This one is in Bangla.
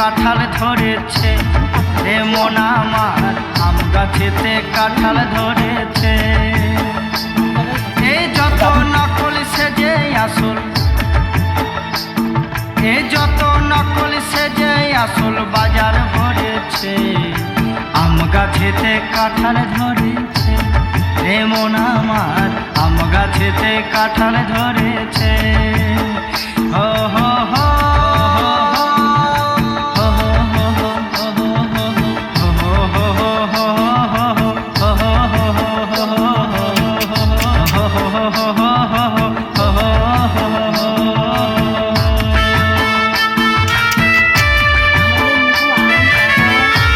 কাঁঠাল ধরেছে রে মন আমার, আম গাছেতে কাঁঠাল ধরেছে। এই যত নকল সেজে আসল, এই যত নকল সেজে আসল বাজার ভরেছে, আম গাছেতে কাঁঠাল ধরেছে রে মন আমার, আম গাছেতে কাঁঠাল ধরেছে। ও হো